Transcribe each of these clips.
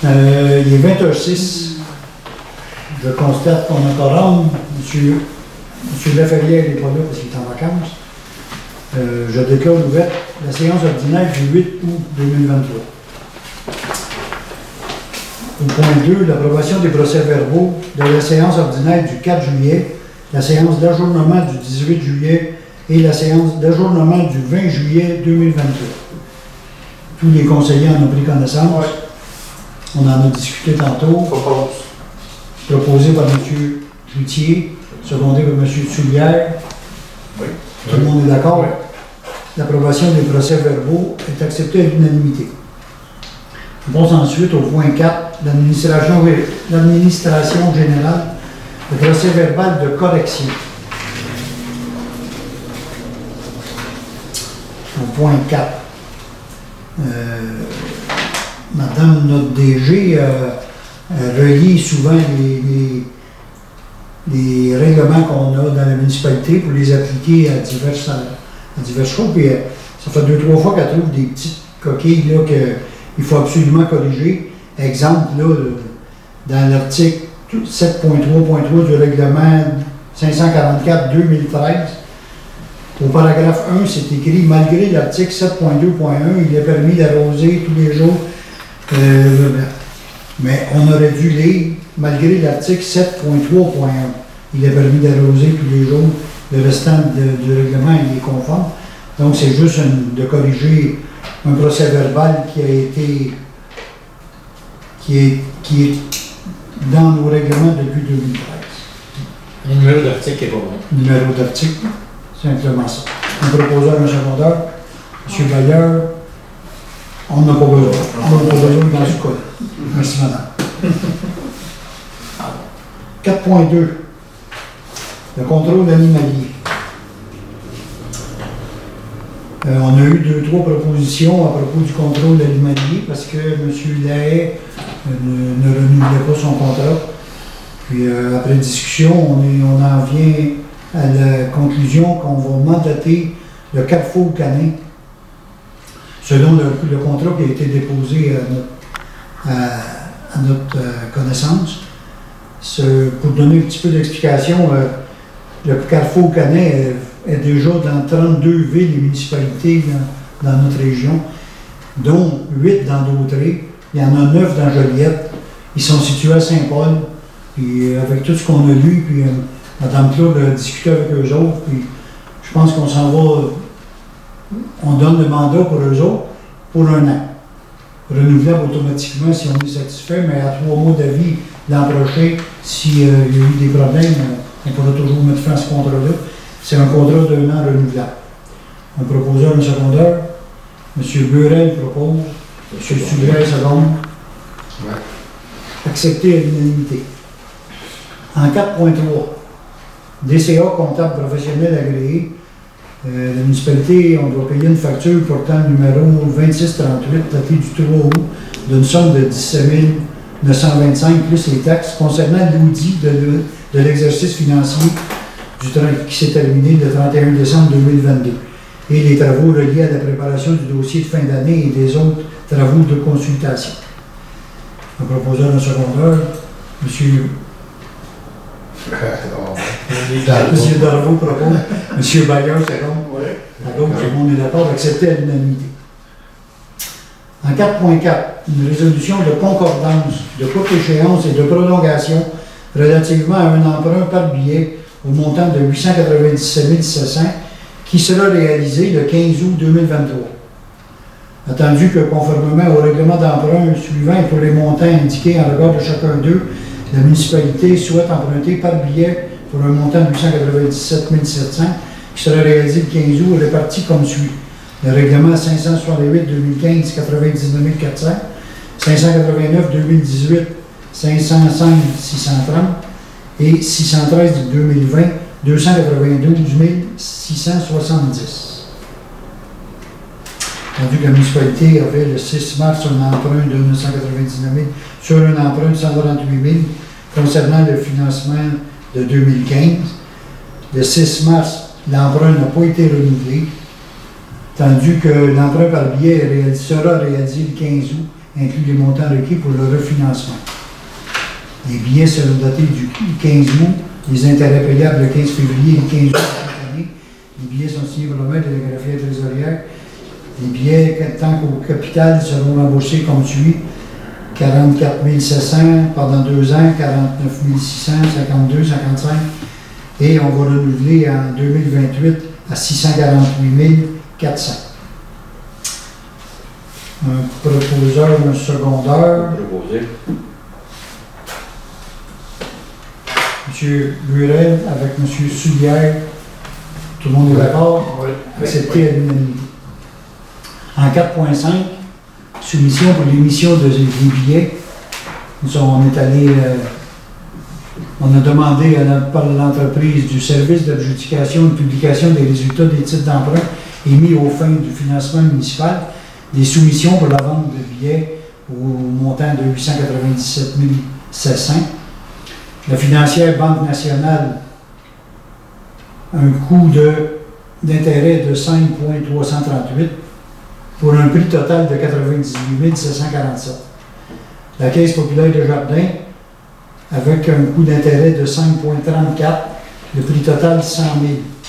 Il est 20h06. Je constate qu'on a quorum. Monsieur Laferrière n'est pas là parce qu'il est en vacances. Je déclare ouverte la séance ordinaire du 8 août 2023. Au point 2, l'approbation des procès-verbaux de la séance ordinaire du 4 juillet, la séance d'ajournement du 18 juillet et la séance d'ajournement du 20 juillet 2023. Tous les conseillers en ont pris connaissance. Oui. On en a discuté tantôt. Proposé par M. Cloutier, secondé par M. Soulière. Oui. Tout le monde est d'accord? Oui. L'approbation des procès-verbaux est acceptée à l'unanimité. On passe ensuite au point 4, l'administration générale, le procès-verbal de correction. Au point 4. Madame notre DG relie souvent les règlements qu'on a dans la municipalité pour les appliquer à divers choses. Puis ça fait 2-3 fois qu'elle trouve des petites coquilles là, qu'il faut absolument corriger. Exemple, là, dans l'article 7.3.3 du règlement 544-2013, au paragraphe 1, c'est écrit « Malgré l'article 7.2.1, il est permis d'arroser tous les jours. » Mais on aurait dû lire « Malgré l'article 7.3.1, il est permis d'arroser tous les jours. » Le restant du règlement, il est conforme. Donc, c'est juste de corriger un procès-verbal qui est dans nos règlements depuis 2013. Le numéro d'article est pas bon. Numéro d'article, simplement ça. Un proposeur, un secondaire, M. Bailleur, on n'a pas besoin. On n'a pas besoin dans ce cas. Merci, madame. 4.2. Le contrôle animalier. On a eu 2-3 propositions à propos du contrôle animalier parce que M. Lahaye ne renouvelait pas son contrat. Puis après discussion, on en vient à la conclusion qu'on va mandater le Carrefour Canin selon le contrat qui a été déposé à notre connaissance. Pour donner un petit peu d'explication, le Carrefour Canin est déjà dans 32 villes et municipalités dans notre région, dont 8 dans Dautré. Il y en a 9 dans Joliette. Ils sont situés à Saint-Paul. Puis avec tout ce qu'on a lu, puis Mme Claude a discuté avec eux autres, puis je pense qu'on s'en va, on donne le mandat pour eux autres pour 1 an. Renouvelable automatiquement si on est satisfait, mais à 3 mois d'avis l'an prochain, s'il y a eu des problèmes, on pourra toujours mettre fin à ce contrat-là. C'est un contrat d'1 an renouvelable. Un proposeur, un secondaire. M. Burel propose. M. Sugrel seconde. Ouais. Accepté à l'unanimité. En 4.3, DCA comptable professionnel agréé. La municipalité, on doit payer une facture portant le numéro 2638, daté du 3 août, d'une somme de 17 925 plus les taxes concernant l'audit de l'exercice financier qui s'est terminé le 31 décembre 2022 et les travaux reliés à la préparation du dossier de fin d'année et des autres travaux de consultation. Un proposeur, un secondaire, M. Darvaux propose, M. Bailleur seconde. Donc, tout le monde est d'accord, accepté à l'unanimité. En 4.4, une résolution de concordance, de courte échéance et de prolongation relativement à un emprunt par billet au montant de 897 700 qui sera réalisé le 15 août 2023. Attendu que, conformément au règlement d'emprunt suivant et pour les montants indiqués en regard de chacun d'eux, la municipalité souhaite emprunter par billet pour un montant de 897 700 qui sera réalisé le 15 août réparti comme suit. Le règlement 568-2015, 99 400, 589-2018, 505 630 et 613-2020, 292 670. Tandis que la municipalité avait le 6 mars un emprunt de 999 000 sur un emprunt de 148 000 concernant le financement de 2015. Le 6 mars, l'emprunt n'a pas été renouvelé, tandis que l'emprunt par billet sera réalisé le 15 août inclut les montants requis pour le refinancement. Les billets seront datés du 15 août, les intérêts payables le 15 février et le 15 août de chaque année. Les billets sont signés par le maître de la greffière trésorière. Les billets, tant qu'au capital, seront remboursés comme suit: 44 700 pendant 2 ans, 49 600, 52, 55, et on va renouveler en 2028 à 648 400. Un proposeur, un secondeur. Proposer. M. Burel avec M. Soulière. Tout le monde est d'accord? Oui. Accepté à l'unanimité. En 4.5, soumission pour l'émission des billets. On est allé, on a demandé par l'entreprise du service d'adjudication de publication des résultats des titres d'emprunt émis aux fins du financement municipal, des soumissions pour la vente de billets au montant de 897 700. La financière Banque nationale, un coût d'intérêt de 5,338 pour un prix total de 98 747. La Caisse populaire de Jardin, avec un coût d'intérêt de 5,34, le prix total 100 000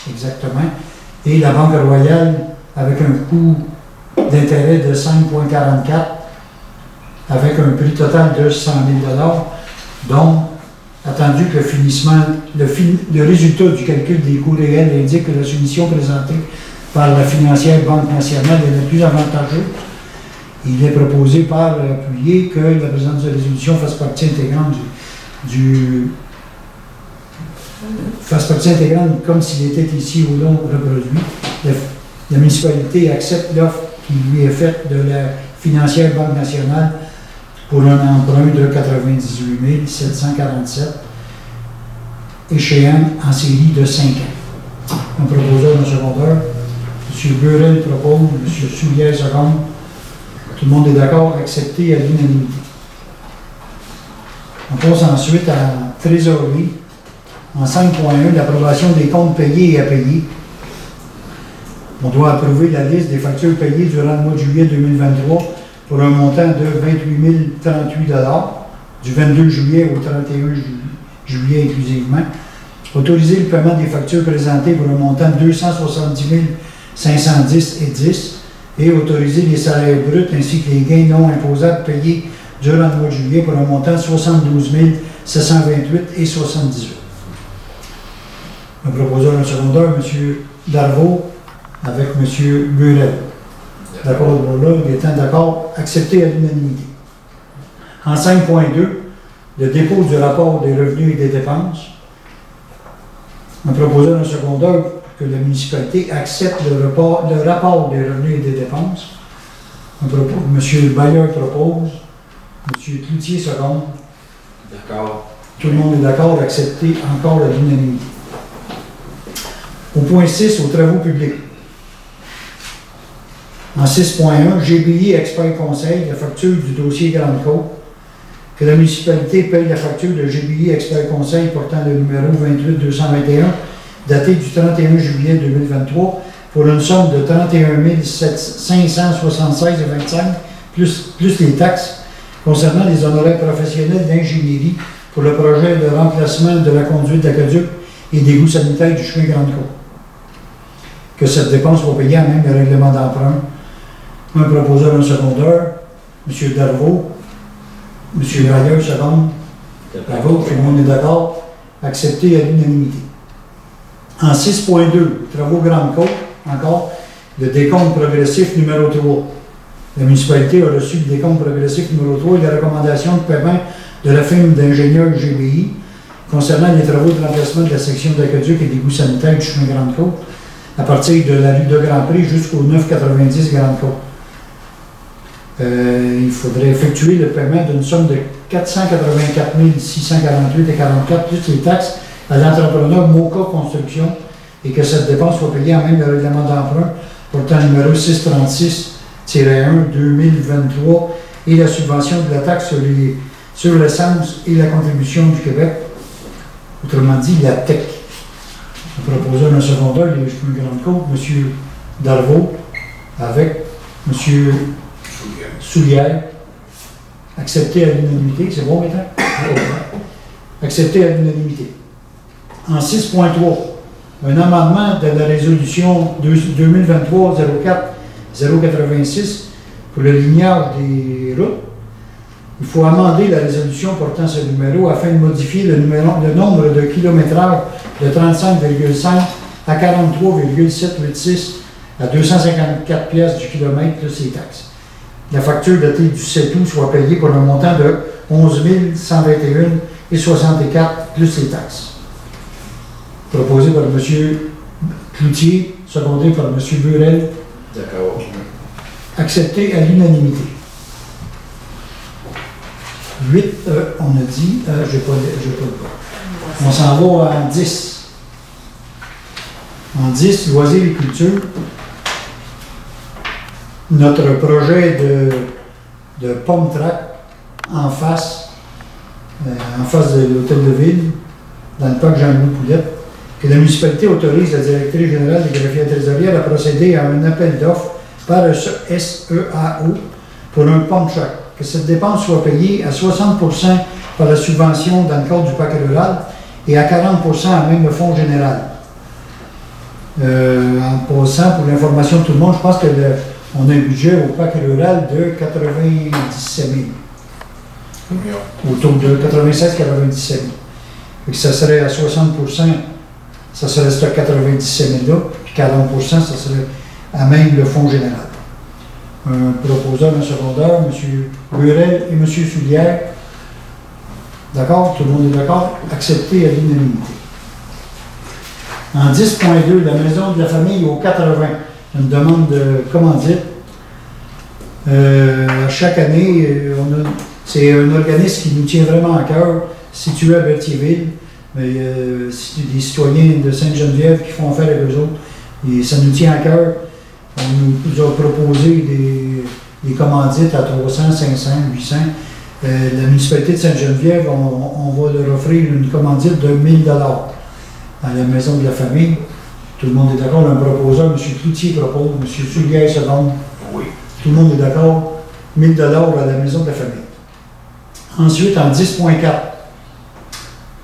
exactement, et la Banque Royale avec un coût d'intérêt de 5,44 avec un prix total de 100 000 $. Donc, attendu que le résultat du calcul des coûts réels indique que la soumission présentée par la financière Banque nationale est la plus avantageuse, il est proposé par l'appuyé que la présente résolution fasse partie intégrante comme s'il était ici ou là reproduit. La municipalité accepte l'offre qui lui est faite de la financière Banque nationale pour un emprunt de 98 747, échéant en série de 5 ans. Un proposeur, un secondeur. M. Burel propose, M. Soulière seconde. Tout le monde est d'accord, accepté à l'unanimité. On passe ensuite à trésorerie. En 5.1, l'approbation des comptes payés et à payer. On doit approuver la liste des factures payées durant le mois de juillet 2023 pour un montant de 28 038 $, du 22 juillet au 31 juillet inclusivement. Autoriser le paiement des factures présentées pour un montant de 270 510 et 10 et autoriser les salaires bruts ainsi que les gains non imposables payés durant le mois de juillet pour un montant de 72 728 et 78. Un proposeur, un secondeur, M. Darvaux avec M. Burel. D'accord, voilà, il étant d'accord, accepté à l'unanimité. En 5.2, le dépôt du rapport des revenus et des dépenses. Un proposeur, un secondeur, que la municipalité accepte le rapport des revenus et des dépenses. M. Bayer propose, M. Cloutier seconde. D'accord. Tout le monde est d'accord, accepté encore à l'unanimité. Au point 6, aux travaux publics. En 6.1, GBI Expert Conseil, la facture du dossier Grande-Côte, que la municipalité paye la facture de GBI Expert Conseil portant le numéro 28221, daté du 31 juillet 2023, pour une somme de 31 576,25 plus les taxes concernant les honoraires professionnels d'ingénierie pour le projet de remplacement de la conduite d'aqueduc et d'égouts sanitaires du chemin Grande-Côte. Que cette dépense soit payée à même le règlement d'emprunt. Un proposeur, un secondeur, M. Darvaux, M. Bayer, seconde. Bravo, tout le monde est d'accord. Accepté à l'unanimité. En 6.2, travaux Grande-Côte, encore, le décompte progressif numéro 3. La municipalité a reçu le décompte progressif numéro 3 et la recommandation de paiement de la firme d'ingénieurs GBI concernant les travaux de remplacement de la section d'aqueduc et d'égouts sanitaires du chemin Grande-Côte à partir de la rue de Grand Prix jusqu'au 990 Grande-Côte. Il faudrait effectuer le paiement d'une somme de 484 648 et 44 plus les taxes à l'entrepreneur Moka Construction et que cette dépense soit payée en même le règlement d'emprunt portant numéro 636-1 2023 et la subvention de la taxe sur l'essence et la contribution du Québec, autrement dit la TEC. Le proposeur d'un secondeur, les chemins Grande-Côte, M. Darvaux, avec M. Soulière. Accepté à l'unanimité. C'est bon maintenant? Accepté à l'unanimité. En 6.3, un amendement de la résolution 2023-04-086 pour le lignage des routes. Il faut amender la résolution portant ce numéro afin de modifier le nombre de kilométrage de 35,5 à 43,786 à 254 pièces du kilomètre plus les taxes. La facture datée du 7 août soit payée pour un montant de 11 121,64 plus les taxes. Proposé par M. Cloutier, secondé par M. Burel. D'accord. Accepté à l'unanimité. 8, on a dit, j'ai pas le droit. On s'en va en 10. En 10, loisirs et culture. Notre projet de pomme track en face de l'hôtel de ville, dans le parc Jean-Louis Poulette, que la municipalité autorise la directrice générale des greffiers trésorières à procéder à un appel d'offres par le SEAO pour un pomme track. Que cette dépense soit payée à 60% par la subvention dans le cadre du parc rural et à 40% à même le fonds général. En passant, pour l'information de tout le monde, je pense qu'on a un budget au parc rural de 97 000. Autour de 96-97 000. Et que ça serait à 60%, ça serait ce 97 000-là, puis 40%, ça serait à même le fonds général. Un proposeur, un secondaire, M. Burel et M. Soulière. D'accord? Tout le monde est d'accord? Accepté à l'unanimité. En 10.2, la maison de la famille au 80, une demande de commandite. Chaque année, c'est un organisme qui nous tient vraiment à cœur, situé à Berthierville. Mais c'est des citoyens de Sainte-Geneviève qui font affaire avec eux autres. Et ça nous tient à cœur. On nous a proposé des commandites à 300, 500, 800. La municipalité de Sainte-Geneviève, on va leur offrir une commandite de 1 000 $ à la maison de la famille. Tout le monde est d'accord. Un proposeur, M. Cloutier propose, M. Soulière seconde. Oui. Tout le monde est d'accord. 1 000 $ à la maison de la famille. Ensuite, en 10.4,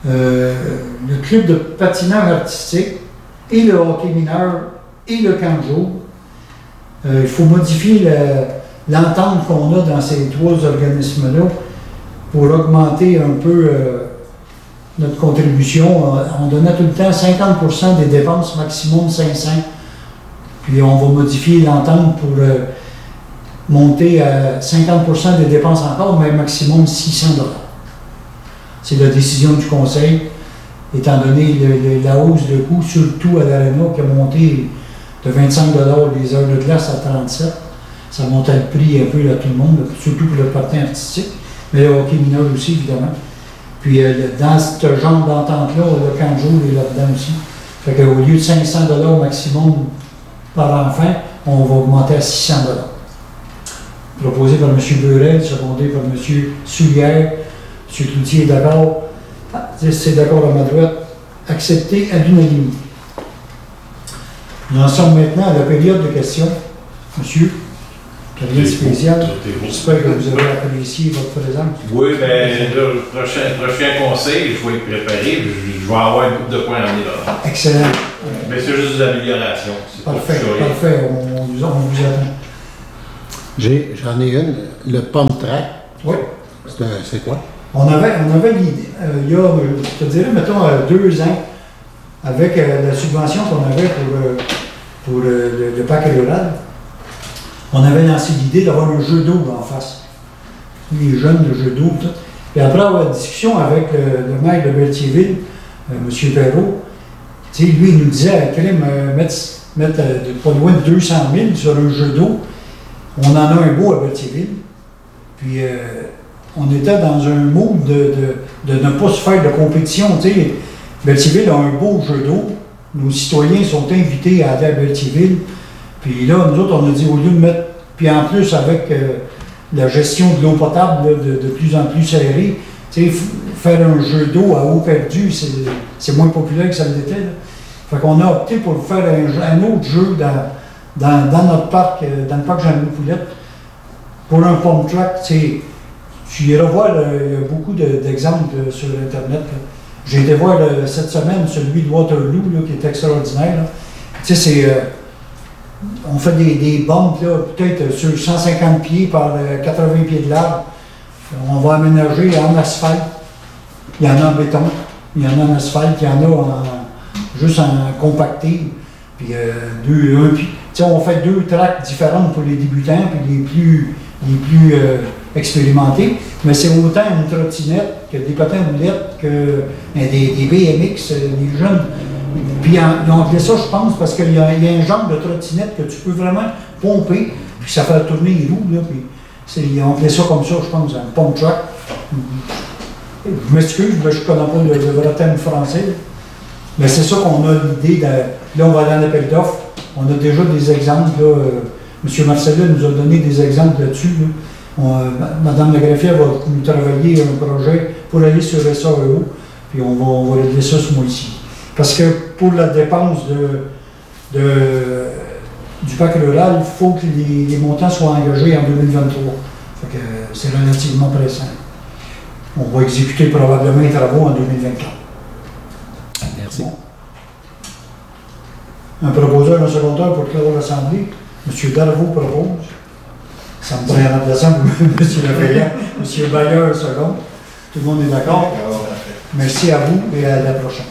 le club de patinage artistique et le hockey mineur et le camp de jour. Il faut modifier l'entente qu'on a dans ces trois organismes-là pour augmenter un peu notre contribution. On donnait tout le temps 50% des dépenses, maximum 500. Puis on va modifier l'entente pour monter à 50% des dépenses encore, mais maximum 600 $. C'est la décision du conseil, étant donné la hausse de coût, surtout à l'Arena, qui a monté de 25 $ les heures de classe à 37. Ça montait le prix un peu à tout le monde, surtout pour le patin artistique, mais le hockey mineur aussi, évidemment. Puis dans ce genre d'entente-là, le camp de jour est là-dedans aussi. Fait qu'au lieu de 500 $ maximum par enfant, on va augmenter à 600 $. Proposé par M. Burel, secondé par M. Soulière. M. Cloutier est d'accord. C'est d'accord à ma droite. Accepté à l'unanimité. Nous en sommes maintenant à la période de questions. Monsieur, période spéciale. J'espère que vous avez apprécié votre présence. Oui, bien, le prochain conseil, je vais être préparé. Je vais avoir beaucoup de points à emmener là. Excellent. Mais c'est juste des améliorations. Parfait, parfait. On vous attend. J'en ai une, le pomme track. Oui. C'est quoi? On avait l'idée, il y a, je te dirais, mettons, 2 ans, avec la subvention qu'on avait pour le parc rural, on avait lancé l'idée d'avoir un jeu d'eau en face. Les jeunes, le jeu d'eau, tout. Puis après avoir discussion avec le maire de Berthierville, M. Perrault, lui, il nous disait, mettre pas loin de 200 000 sur un jeu d'eau. On en a un beau à Berthierville. Puis, on était dans un mood de ne pas se faire de compétition. Berthierville a un beau jeu d'eau. Nos citoyens sont invités à aller à Berthierville. Puis là, nous autres, on a dit, au lieu de mettre... Puis en plus, avec la gestion de l'eau potable là, de plus en plus serrée, faire un jeu d'eau à eau perdue, c'est moins populaire que ça l'était. Là. Fait qu'on a opté pour faire un autre jeu dans notre parc, dans le parc Jean-Louis Poulette, pour un pump track. Tu iras voir, il y a beaucoup d'exemples sur Internet. J'ai été voir cette semaine celui de Waterloo, là, qui est extraordinaire. Là. Tu sais, c'est... on fait des bombes, peut-être sur 150 pieds par 80 pieds de large. On va aménager en asphalte. Il y en a en béton, il y en a en asphalte, il y en a juste en compacté. Puis, on fait 2 tracks différentes pour les débutants, puis les plus expérimentés. Mais c'est autant une trottinette que des patins roulettes, que des BMX, les jeunes. Puis ils ont appelé ça, je pense, parce qu'il y a un genre de trottinette que tu peux vraiment pomper, puis ça fait tourner les roues. Là, puis ils ont appelé ça comme ça, je pense, un pump truck. Je m'excuse, mais je ne connais pas le vrai terme français. Mais c'est ça qu'on a l'idée. Là, on va aller à l'appel d'offres. On a déjà des exemples. Là, M. Marcellin nous a donné des exemples là-dessus. Là. Mme la greffière va nous travailler un projet pour aller sur SAEO, puis on va régler ça ce mois-ci. Parce que pour la dépense du parc rural, il faut que les montants soient engagés en 2023. Fait que c'est relativement pressant. On va exécuter probablement les travaux en 2024. Merci. Bon. Un proposeur, un secondeur pour clore l'Assemblée. M. Darvaux propose. Ça me paraît remplaçant pour M. Lafayette. M. Bayer, second. Tout le monde est d'accord? Merci à vous et à la prochaine.